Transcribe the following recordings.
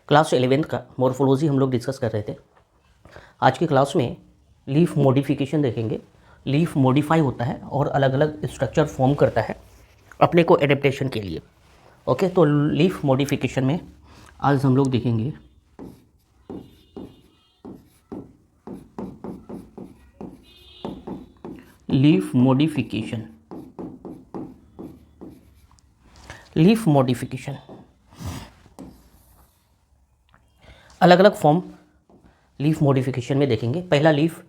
Class 11th का morphology हम लोग डिस्कस कर रहे थे। आज की क्लास में लीफ मॉडिफिकेशन देखेंगे। लीफ मॉडिफाई होता है और अलग अलग स्ट्रक्चर फॉर्म करता है अपने को एडेप्टेशन के लिए। ओके, तो लीफ मॉडिफिकेशन में आज हम लोग देखेंगे लीफ मॉडिफिकेशन। लीफ मॉडिफिकेशन अलग अलग फॉर्म लीफ मॉडिफिकेशन में देखेंगे। पहला, लीफ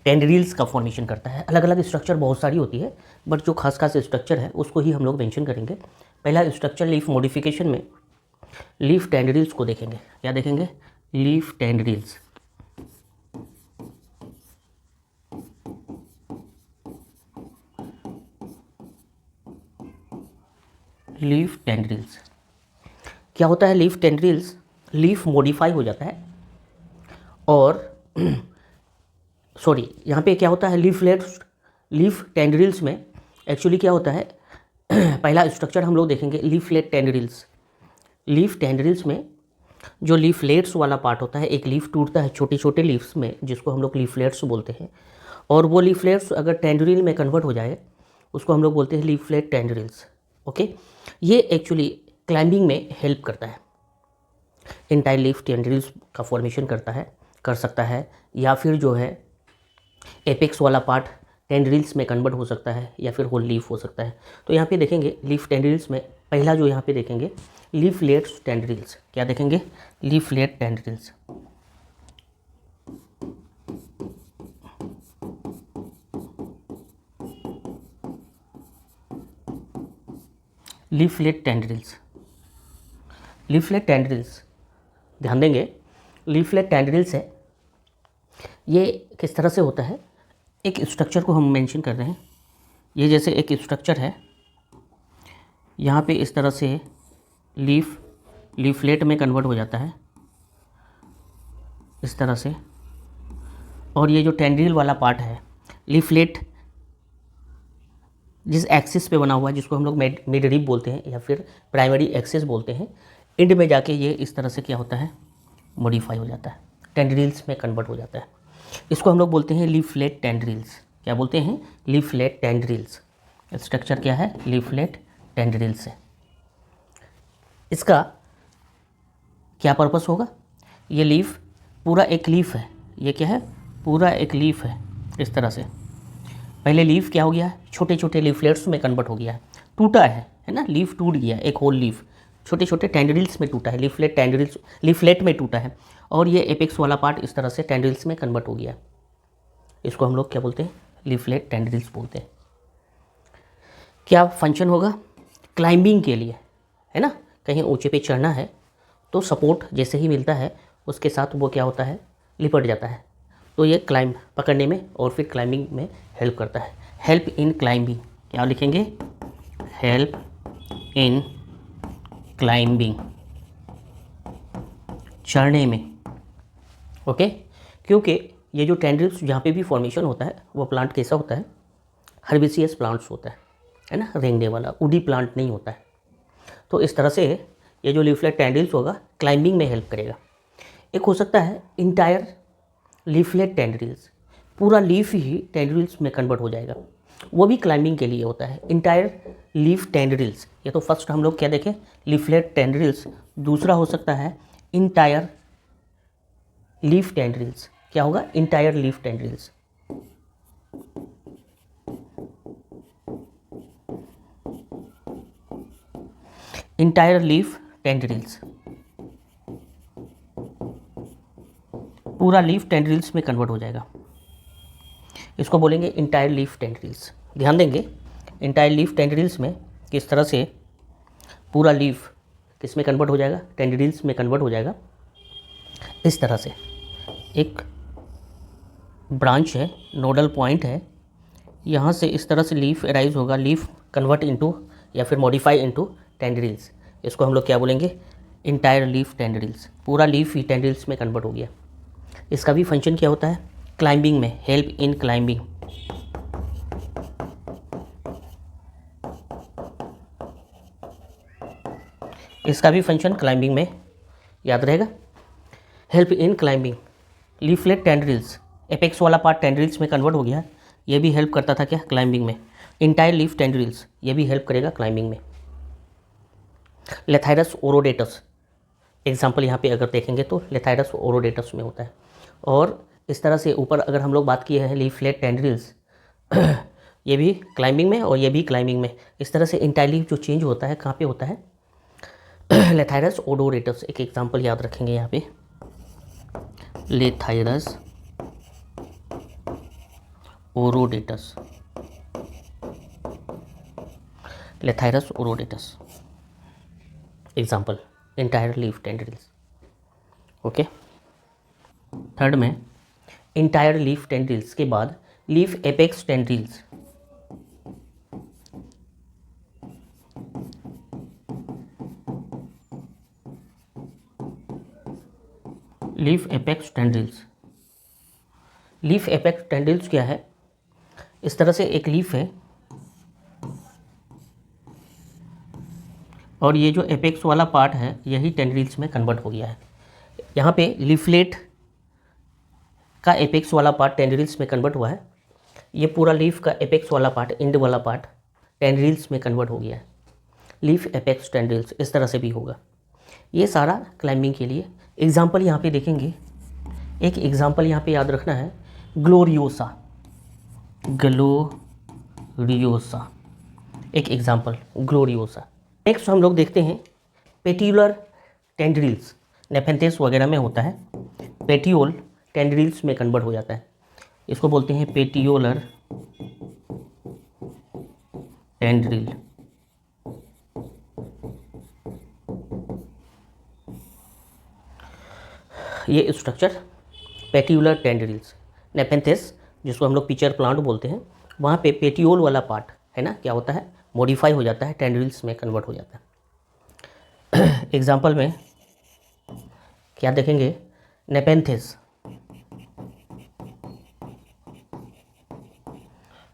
टेंड्रिल्स का फॉर्मेशन करता है। अलग अलग स्ट्रक्चर बहुत सारी होती है, बट जो खास खास स्ट्रक्चर है उसको ही हम लोग मेंशन करेंगे। पहला स्ट्रक्चर लीफ मॉडिफिकेशन में लीफ टेंड्रिल्स को देखेंगे। क्या देखेंगे? Leaf tendrils. लीफ टेंड्रिल्स क्या होता है? लीफ टेंड्रिल्स, लीफ मॉडिफाई हो जाता है और सॉरी, यहाँ पे क्या होता है? लीफ टेंड्रिल्स में एक्चुअली क्या होता है? पहला स्ट्रक्चर हम लोग देखेंगे लीफलेट टेंड्रिल्स। लीफ टेंड्रिल्स में जो लीफलेट्स वाला पार्ट होता है, एक लीफ टूटता है छोटे छोटे लीव्स में, जिसको हम लोग लीफलेट्स बोलते हैं, और वो लीफलेट्स अगर टेंड्रिल में कन्वर्ट हो जाए उसको हम लोग बोलते हैं लीफलेट टेंड्रिल्स। ओके, ये एक्चुअली क्लाइंबिंग में हेल्प करता है। इंटायर लीफ टेंड्रिल्स का फॉर्मेशन कर सकता है, या फिर जो है एपेक्स वाला पार्ट टेंड्रिल्स में कन्वर्ट हो सकता है, या फिर होल लीफ हो सकता है। तो यहाँ पे देखेंगे लीफ टेंड्रिल्स में पहला जो यहाँ पे देखेंगे लीफलेट्स टेंड्रिल्स। क्या देखेंगे? Leaflet tendrils. Leaflet tendrils. Leaflet tendrils ध्यान देंगे, लीफलेट टेंड्रिल्स है, ये किस तरह से होता है? एक स्ट्रक्चर को हम मेंशन कर रहे हैं। ये जैसे एक स्ट्रक्चर है, यहाँ पे इस तरह से लीफलेट में कन्वर्ट हो जाता है इस तरह से, और ये जो टेंड्रिल वाला पार्ट है, लीफलेट जिस एक्सिस पे बना हुआ है, जिसको हम लोग मिड रिब बोलते हैं या फिर प्राइमरी एक्सिस बोलते हैं, एंड में जाके ये इस तरह से क्या होता है? मॉडिफाई हो जाता है, टेंड्रिल्स में कन्वर्ट हो जाता है। इसको हम लोग बोलते हैं लीफलेट टेंड्रिल्स। क्या बोलते हैं? Leaflet tendrils. स्ट्रक्चर क्या है? लीफलेट टेंड्रिल्स है। इसका क्या पर्पस होगा? ये लीफ पूरा एक लीफ है। ये क्या है? पूरा एक लीफ है इस तरह से। पहले लीफ क्या हो गया है? छोटे छोटे लीफलेट्स में कन्वर्ट हो गया है, टूटा है ना? लीफ टूट गया, एक होल लीफ छोटे छोटे टेंड्रिल्स में टूटा है, लीफलेट टेंड्रिल्स, लीफलेट में टूटा है, और ये एपेक्स वाला पार्ट इस तरह से टेंड्रिल्स में कन्वर्ट हो गया। इसको हम लोग क्या बोलते हैं? लीफलेट टेंड्रिल्स बोलते हैं। क्या फंक्शन होगा? क्लाइंबिंग के लिए, है ना? कहीं ऊंचे पे चढ़ना है तो सपोर्ट जैसे ही मिलता है उसके साथ वो क्या होता है? लिपट जाता है। तो ये क्लाइंब पकड़ने में और फिर क्लाइंबिंग में हेल्प करता है। Help in climbing. क्या लिखेंगे? हेल्प इन क्लाइंबिंग, चढ़ने में। ओके, क्योंकि ये जो टेंड्रिल्स जहाँ पे भी फॉर्मेशन होता है वो प्लांट कैसा होता है? हर्बिसियस प्लांट्स होता है ना? रेंगने वाला, वुडी प्लांट नहीं होता है। तो इस तरह से ये जो लीफलेट टेंड्रिल्स होगा क्लाइंबिंग में हेल्प करेगा। एक हो सकता है इंटायर लीफलेट टेंड्रिल्स, पूरा लीफ ही टेंड्रिल्स में कन्वर्ट हो जाएगा, वो भी क्लाइंबिंग के लिए होता है। इंटायर लीफ टेंड्रिल्स, ये तो फर्स्ट हम लोग क्या देखें? Leaflet tendrils. दूसरा हो सकता है इंटायर लीफ टेंड्रिल्स। क्या होगा? Entire leaf tendrils. Entire leaf tendrils, पूरा लीफ टेंड्रिल्स में कन्वर्ट हो जाएगा, इसको बोलेंगे इंटायर लीफ टेंड्रिल्स। ध्यान देंगे, इंटायर लीफ टेंड्रिल्स में किस तरह से पूरा लीफ किस में कन्वर्ट हो जाएगा? टेंड्रिल्स में कन्वर्ट हो जाएगा। इस तरह से एक ब्रांच है, नोडल पॉइंट है, यहाँ से इस तरह से लीफ अराइज होगा, लीफ कन्वर्ट इनटू या फिर मॉडिफाई इनटू टेंड्रिल्स। इसको हम लोग क्या बोलेंगे? Entire leaf tendrils. पूरा लीफ ही टेंड्रिल्स में कन्वर्ट हो गया। इसका भी फंक्शन क्या होता है? क्लाइंबिंग में, हेल्प इन क्लाइंबिंग। इसका भी फंक्शन क्लाइंबिंग में याद रहेगा। Help in climbing, leaflet tendrils, apex वाला पार्ट टेंड्रिल्स में कन्वर्ट हो गया, ये भी हेल्प करता था क्या, क्लाइंबिंग में। इंटायर लीफ टेंड्रिल्स, ये भी हेल्प करेगा क्लाइंबिंग में। लेथाइरस ओरोडेटस, एग्जाम्पल यहाँ पे अगर देखेंगे तो लेथाइरस ओरोडेटस में होता है। और इस तरह से ऊपर अगर हम लोग बात किए हैं लीफलेट टेंड्रिल्स, ये भी क्लाइंबिंग में और ये भी क्लाइंबिंग में। इस तरह से इंटायरली जो चेंज होता है कहाँ पे होता है, लेथाइरस ओडोरेटस, एक एग्जाम्पल याद रखेंगे यहाँ पे, Lathyrus odoratus, Lathyrus odoratus example, entire leaf tendrils. Okay, third में इंटायर लीफ टेंड्रिल्स के बाद leaf apex tendrils, leaf apex tendrils. Leaf apex tendrils क्या है, इस तरह से एक लीफ है और ये जो एपेक्स वाला पार्ट है यही टेंड्रिल्स में कन्वर्ट हो गया है। यहाँ पे लीफलेट का एपेक्स वाला पार्ट टेंड्रिल्स में कन्वर्ट हुआ है, ये पूरा लीफ का एपेक्स वाला पार्ट, एंड वाला पार्ट टेंड्रिल्स में कन्वर्ट हो गया है। लीफ एपेक्स टेंड्रिल्स इस तरह से भी होगा। ये सारा क्लाइंबिंग के लिए। एग्जाम्पल यहाँ पे देखेंगे, एक एग्जाम्पल यहाँ पे याद रखना है, ग्लोरियोसा, ग्लोरियोसा एक एग्जाम्पल, ग्लोरियोसा। नेक्स्ट हम लोग देखते हैं पेट्यूलर टेंड्रिल्स, नेफेंथेस वगैरह में होता है, पेटियोल टेंड्रिल्स में कन्वर्ट हो जाता है, इसको बोलते हैं पेटियोलर टेंड्रिल। ये स्ट्रक्चर पेटियोलर टेंड्रिल्स, नेफेंथेस जिसको हम लोग पिचर प्लांट बोलते हैं, वहाँ पे पेटियोल वाला पार्ट है ना, क्या होता है, मॉडिफाई हो जाता है, टेंड्रिल्स में कन्वर्ट हो जाता है। एग्जाम्पल में क्या देखेंगे, नेपेंथेस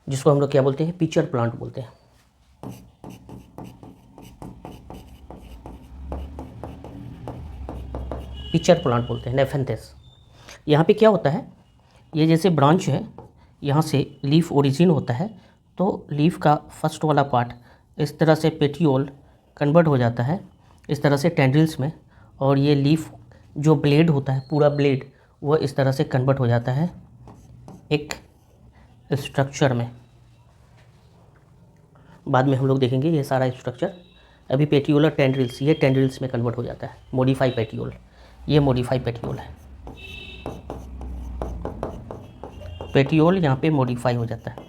जिसको हम लोग क्या बोलते हैं, पिचर प्लांट बोलते हैं। पिचर प्लांट बोलते हैं नेफेंथेस। यहाँ पे क्या होता है, ये जैसे ब्रांच है, यहाँ से लीफ ओरिजिन होता है, तो लीफ का फर्स्ट वाला पार्ट इस तरह से पेटियोल कन्वर्ट हो जाता है इस तरह से टेंड्रिल्स में, और ये लीफ जो ब्लेड होता है, पूरा ब्लेड, वो इस तरह से कन्वर्ट हो जाता है एक स्ट्रक्चर में। बाद में हम लोग देखेंगे ये सारा स्ट्रक्चर। अभी पेटियोलर टेंड्रिल्स, ये टेंड्रिल्स में कन्वर्ट हो जाता है, मॉडिफाई पेटियोल, ये मॉडिफाई पेटियोल है, पेटियोल यहाँ पे मॉडिफाई हो जाता है।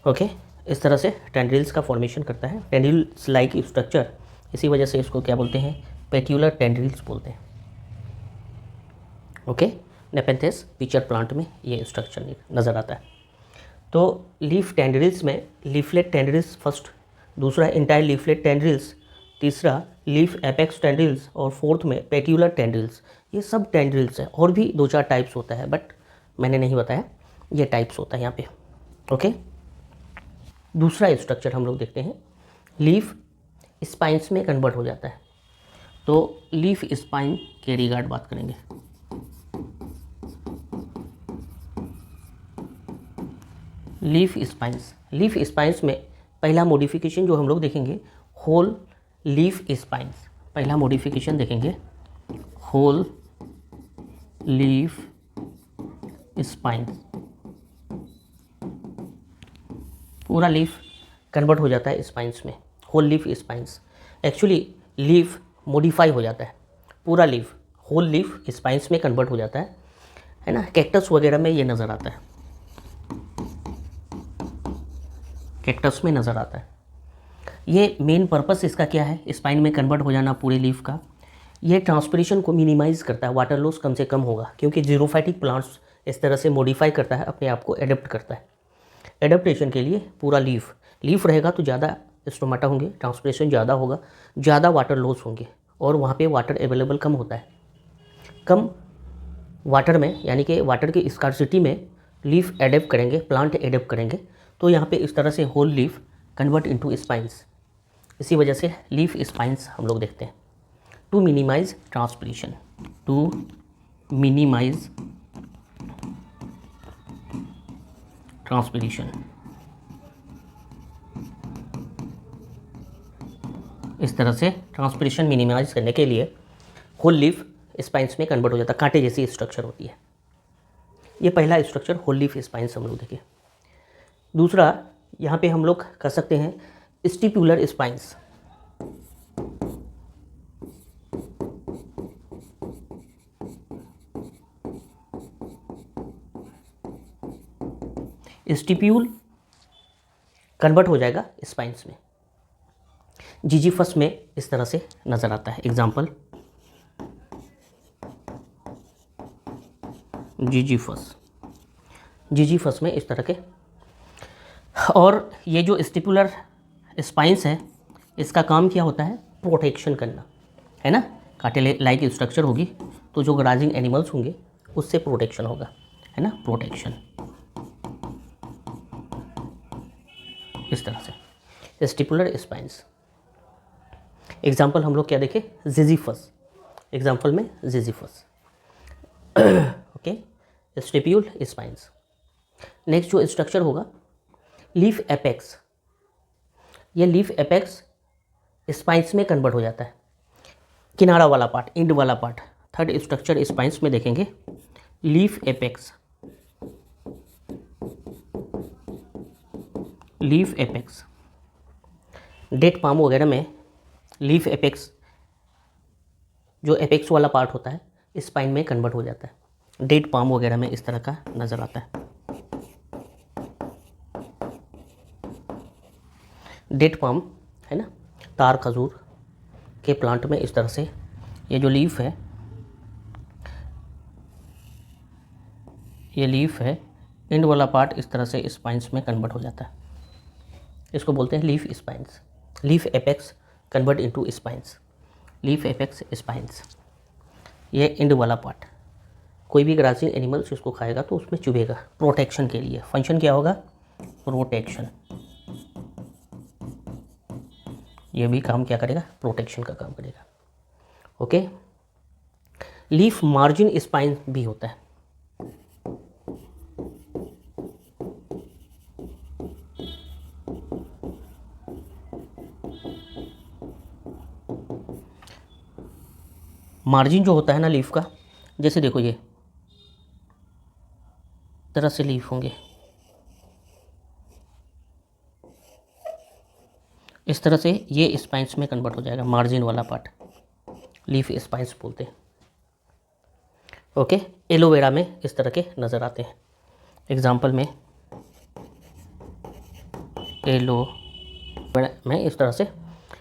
ओके, इस तरह से टेंड्रिल्स का फॉर्मेशन करता है, टेंड्रिल्स लाइक स्ट्रक्चर, इसी वजह से इसको क्या बोलते हैं, पेटियोलर टेंड्रिल्स बोलते हैं। ओके, नेपेंथेस पिचर प्लांट में ये स्ट्रक्चर नज़र आता है। तो लीफ टेंड्रिल्स में लीफलेट टेंड्रिल्स फर्स्ट, दूसरा इंटायर लीफलेट टेंड्रिल्स, तीसरा लीफ एपेक्स टेंड्रिल्स, और फोर्थ में पेटियोलर टेंड्रिल्स। ये सब टेंड्रिल्स है, और भी 2-4 टाइप्स होता है बट मैंने नहीं बताया, ये टाइप्स होता है यहाँ पे। ओके, दूसरा स्ट्रक्चर हम लोग देखते हैं, लीफ स्पाइंस में कन्वर्ट हो जाता है। तो लीफ स्पाइन के रिगार्ड बात करेंगे। लीफ स्पाइंस, लीफ स्पाइंस में पहला मॉडिफिकेशन जो हम लोग देखेंगे, होल लीफ स्पाइंस, पहला मॉडिफिकेशन देखेंगे, होल लीफ स्पाइंस, पूरा लीफ कन्वर्ट हो जाता है स्पाइंस में, whole leaf spines. Actually leaf modify हो जाता है, पूरा लीफ, होल लीफ स्पाइंस में कन्वर्ट हो जाता है ना। कैक्टस वगैरह में ये नज़र आता है, कैक्टस में नज़र आता है। ये मेन पर्पस इसका क्या है, स्पाइन में कन्वर्ट हो जाना पूरे लीफ का, ये ट्रांसपिरेशन को मिनिमाइज़ करता है, वाटर लॉस कम से कम होगा, क्योंकि जीरोफाइटिक प्लांट्स इस तरह से मॉडिफाई करता है, अपने आप को एडेप्ट करता है। एडेप्टेशन के लिए पूरा लीफ रहेगा तो ज़्यादा स्टोमाटा होंगे, ट्रांसपिरेशन ज़्यादा होगा, ज़्यादा वाटर लॉस होंगे, और वहाँ पे वाटर अवेलेबल कम होता है। कम वाटर में, यानी कि वाटर की स्कार्सिटी में लीफ एडेप्ट करेंगे, प्लांट एडेप्ट करेंगे, तो यहाँ पे इस तरह से whole leaf convert into spines, इसी वजह से लीफ स्पाइंस हम लोग देखते हैं। To minimize transpiration, to minimize transpiration, इस तरह से ट्रांसपिरेशन मिनिमाइज करने के लिए होल लीफ स्पाइंस में कन्वर्ट हो जाता है, कांटे जैसी स्ट्रक्चर होती है। ये पहला स्ट्रक्चर होल लीफ स्पाइंस हम लोग देखें। दूसरा यहाँ पे हम लोग कर सकते हैं स्टिपुलर स्पाइंस। स्टिप्यूल कन्वर्ट हो जाएगा स्पाइंस में। जीजीफस में इस तरह से नज़र आता है। एग्जाम्पल जीजीफस, जीजीफस में इस तरह के। और ये जो स्टिपुलर स्पाइंस है, इसका काम क्या होता है? प्रोटेक्शन करना, है ना। कांटे लाइक स्ट्रक्चर होगी तो जो ग्राजिंग एनिमल्स होंगे उससे प्रोटेक्शन होगा, है ना, प्रोटेक्शन। इस तरह से स्टिपुलर स्पाइंस। एग्जाम्पल हम लोग क्या देखें? जीजीफस। एग्जाम्पल में Ziziphus, okay, stipule spines. Next जो स्ट्रक्चर होगा लीफ एपेक्स। ये लीफ एपेक्स स्पाइंस में कन्वर्ट हो जाता है, किनारा वाला पार्ट, एंड वाला पार्ट। थर्ड स्ट्रक्चर स्पाइंस में देखेंगे leaf apex, leaf apex. Date palm वगैरह में लीफ एपेक्स, जो एपेक्स वाला पार्ट होता है, स्पाइन में कन्वर्ट हो जाता है। डेट पाम वगैरह में इस तरह का नज़र आता है। डेट पाम, है ना, तार खजूर के प्लांट में इस तरह से ये जो लीफ है, ये लीफ है, एंड वाला पार्ट इस तरह से स्पाइंस में कन्वर्ट हो जाता है। इसको बोलते हैं leaf spines. Leaf apex convert into spines, leaf apex spines. ये एंड वाला पार्ट, कोई भी ग्रासिंग एनिमल्स इसको खाएगा तो उसमें चुभेगा, प्रोटेक्शन के लिए। फंक्शन क्या होगा? प्रोटेक्शन। ये भी काम क्या करेगा? प्रोटेक्शन का काम करेगा, ओके। लीफ मार्जिन स्पाइन भी होता है। मार्जिन जो होता है ना लीफ का, जैसे देखो ये तरह से लीफ होंगे, इस तरह से ये स्पाइंस में कन्वर्ट हो जाएगा। मार्जिन वाला पार्ट लीफ स्पाइंस बोलते हैं, ओके। एलोवेरा में इस तरह के नज़र आते हैं। एग्जाम्पल में एलोवेरा में इस तरह से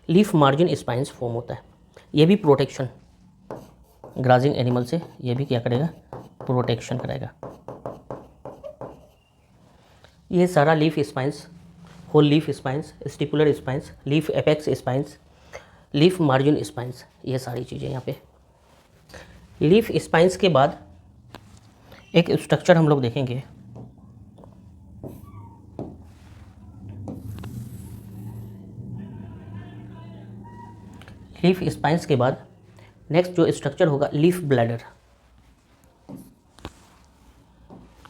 लीफ मार्जिन स्पाइंस फॉर्म होता है। ये भी प्रोटेक्शन, ग्राजिंग एनिमल से ये भी क्या करेगा? प्रोटेक्शन करेगा। ये सारा leaf spines, whole leaf spines, stipular spines, leaf apex spines, leaf margin spines, ये सारी चीज़ें यहाँ पे। लीफ स्पाइंस के बाद एक स्ट्रक्चर हम लोग देखेंगे, लीफ स्पाइंस के बाद नेक्स्ट जो स्ट्रक्चर होगा leaf bladder.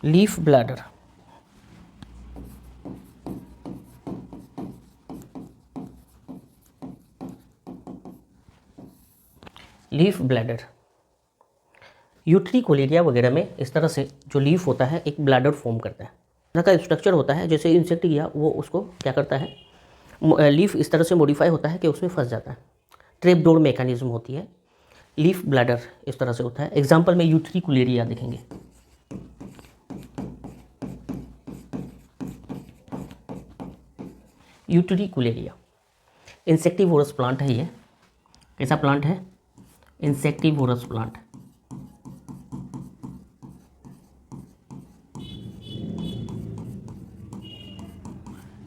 Leaf bladder, leaf bladder. Utricularia वगैरह में इस तरह से जो लीफ होता है एक ब्लैडर फॉर्म करता है। इस तरह का स्ट्रक्चर होता है, जैसे इंसेक्ट गया वो उसको क्या करता है, लीफ इस तरह से मॉडिफाई होता है कि उसमें फंस जाता है। ट्रैप डोर मैकेनिज्म होती है। लीफ ब्लैडर इस तरह से होता है। एग्जाम्पल में यूट्रिकुलेरिया देखेंगे। यूट्रिकुलेरिया इंसेक्टिवोरस प्लांट है। ये कैसा प्लांट है? Insectivorous plant.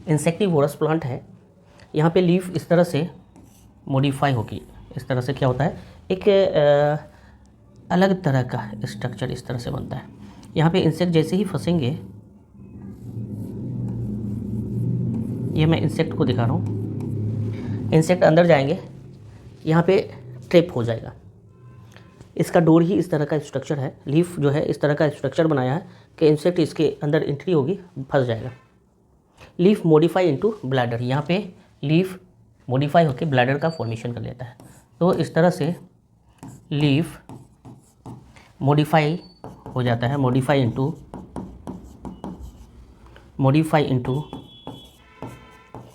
इंसेक्टिवोरस प्लांट है। यहाँ पे लीफ इस तरह से मॉडिफाई होगी। इस तरह से क्या होता है, एक अलग तरह का स्ट्रक्चर इस तरह से बनता है। यहाँ पे इंसेक्ट जैसे ही फंसेंगे, ये मैं इंसेक्ट को दिखा रहा हूँ, इंसेक्ट अंदर जाएंगे, यहाँ पे ट्रैप हो जाएगा। इसका डोर ही इस तरह का स्ट्रक्चर है, लीफ जो है इस तरह का स्ट्रक्चर बनाया है कि इंसेक्ट इसके अंदर एंट्री होगी, फंस जाएगा। लीफ मॉडिफाई इनटू ब्लैडर, यहाँ पे लीफ मॉडिफाई होकर ब्लैडर का फॉर्मेशन कर लेता है। तो इस तरह से लीफ मॉडिफाई हो जाता है, modify into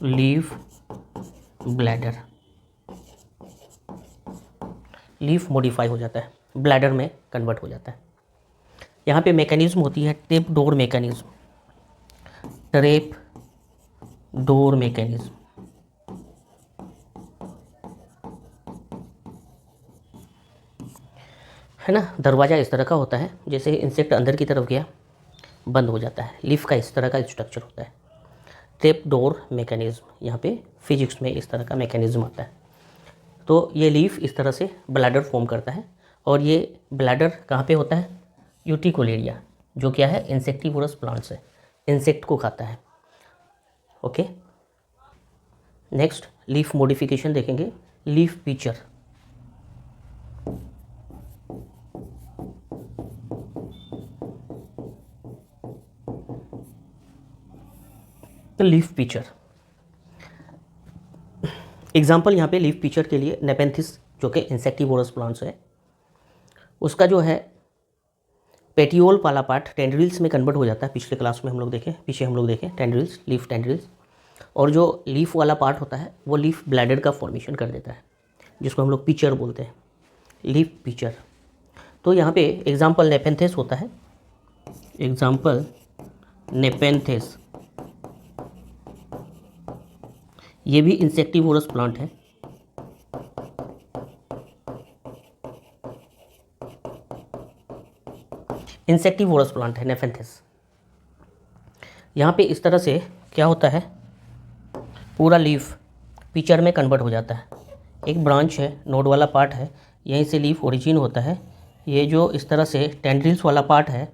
leaf bladder. Leaf modify हो जाता है, ब्लैडर में कन्वर्ट हो जाता है। यहाँ पे मैकेनिज्म होती है trap door mechanism, trap door mechanism. है ना, दरवाज़ा इस तरह का होता है, जैसे इंसेक्ट अंदर की तरफ गया बंद हो जाता है। लीफ का इस तरह का स्ट्रक्चर होता है, ट्रैप डोर मैकेनिज्म। यहाँ पे फिजिक्स में इस तरह का मैकेनिज्म आता है। तो ये लीफ इस तरह से ब्लैडर फॉर्म करता है, और ये ब्लैडर कहाँ पे होता है? यूटिकुलेरिया, जो क्या है? इंसेक्टिवोरस प्लांट्स है, इंसेक्ट को खाता है। ओके, नेक्स्ट लीफ मॉडिफिकेशन देखेंगे, लीफ पिचर। तो लीफ पिचर एग्जाम्पल यहाँ पे लीफ पिचर के लिए नेपेंथिस, जो कि इंसेक्टिवोरस प्लांट्स है, उसका जो है पेटियोल वाला पार्ट टेंड्रिल्स में कन्वर्ट हो जाता है। पिछले क्लास में हम लोग देखें टेंड्रिल्स, लीफ टेंड्रिल्स, और जो लीफ वाला पार्ट होता है वो लीफ ब्लैडर का फॉर्मेशन कर देता है, जिसको हम लोग पिचर बोलते हैं, लीफ पिचर। तो यहाँ पे एग्जाम्पल नेपेंथिस होता है, एग्जाम्पल नेपेंथिस, ये भी इंसेक्टिवोरस प्लांट है। इंसेक्टिवोरस प्लांट है नेपेंथिस। यहाँ पे इस तरह से क्या होता है, पूरा लीफ पिचर में कन्वर्ट हो जाता है। एक ब्रांच है, नोड वाला पार्ट है, यहीं से लीफ ओरिजिन होता है। ये जो इस तरह से टेंड्रिल्स वाला पार्ट है,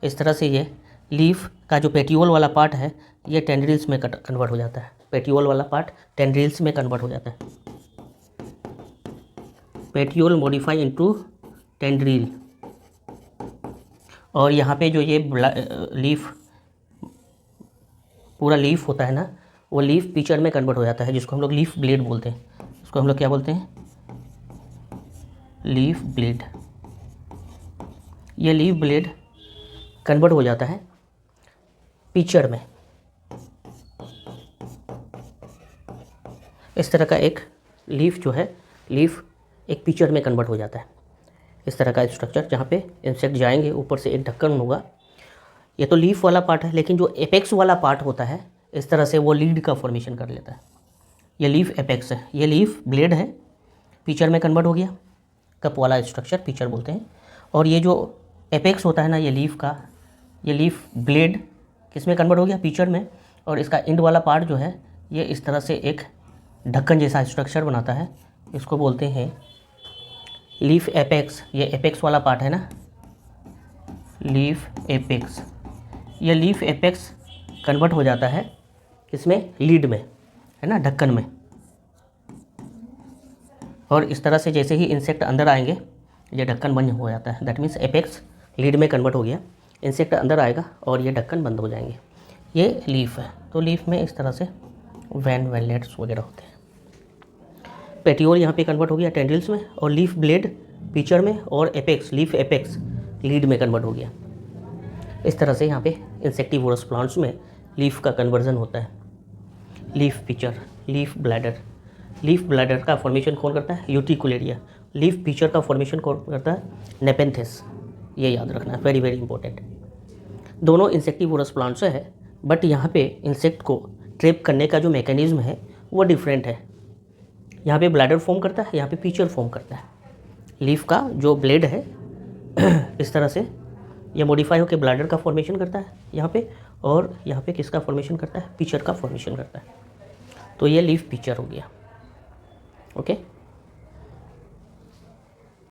इस तरह से ये लीफ का जो पेटियोल वाला पार्ट है, ये टेंड्रिल्स में कन्वर्ट हो जाता है। पेटियोल वाला पार्ट टेंड्रिल्स में कन्वर्ट हो जाता है। Petiole modify into tendril. और यहाँ पे जो ये लीफ, पूरा लीफ होता है ना, वो लीफ पिचर में कन्वर्ट हो जाता है, जिसको हम लोग लीफ ब्लेड बोलते हैं। इसको हम लोग क्या बोलते हैं? Leaf blade. ये लीफ ब्लेड कन्वर्ट हो जाता है पिचर में। इस तरह का एक लीफ जो है, लीफ एक पिचर में कन्वर्ट हो जाता है। इस तरह का स्ट्रक्चर, जहाँ पे इंसेक्ट जाएंगे, ऊपर से एक ढक्कन होगा। ये तो लीफ वाला पार्ट है, लेकिन जो एपेक्स वाला पार्ट होता है, इस तरह से वो लीड का फॉर्मेशन कर लेता है। ये लीफ एपेक्स है, ये लीफ ब्लेड है, पिचर में कन्वर्ट हो गया। कप वाला स्ट्रक्चर पिचर बोलते हैं। और ये जो एपेक्स होता है ना, ये लीफ का, ये लीफ ब्लेड किस में कन्वर्ट हो गया? पिचर में। और इसका इंड वाला पार्ट जो है, ये इस तरह से एक ढक्कन जैसा स्ट्रक्चर बनाता है, इसको बोलते हैं लीफ एपेक्स। ये एपेक्स वाला पार्ट है ना, लीफ एपेक्स। ये लीफ एपेक्स कन्वर्ट हो जाता है किसमें? लीड में, है ना, ढक्कन में। और इस तरह से जैसे ही इंसेक्ट अंदर आएंगे, ये ढक्कन बंद हो जाता है। दैट मीन्स एपेक्स लीड में कन्वर्ट हो गया, इंसेक्ट अंदर आएगा और ये ढक्कन बंद हो जाएंगे। ये लीफ है। तो लीफ में इस तरह से वैनलेट्स वगैरह होते हैं। पेटियोल यहाँ पे कन्वर्ट हो गया टेंड्रिल्स में, और लीफ ब्लेड पिचर में, और एपेक्स, लीफ एपेक्स लीड में कन्वर्ट हो गया। इस तरह से यहाँ पे इंसेक्टिवोरस प्लांट्स में लीफ का कन्वर्जन होता है। Leaf pitcher, leaf bladder. Leaf bladder का फॉर्मेशन कौन करता है? यूटिकुलेरिया। लीफ पिचर का फॉर्मेशन कौन करता है? नेपेंथिस। ये याद रखना है, वेरी वेरी इंपॉर्टेंट। दोनों इंसेक्टिवोरस प्लांट्स है, बट यहाँ पे इंसेक्ट को ट्रैप करने का जो मैकेनिज्म है वो डिफरेंट है। यहाँ पे ब्लैडर फॉर्म करता है, यहाँ पे पिचर फॉर्म करता है। लीफ का जो ब्लेड है इस तरह से ये मॉडिफाई होकर ब्लैडर का फॉर्मेशन करता है यहाँ पे, और यहाँ पे किसका फॉर्मेशन करता है? पिचर का फॉर्मेशन करता है। तो ये लीफ पिचर हो गया। ओके।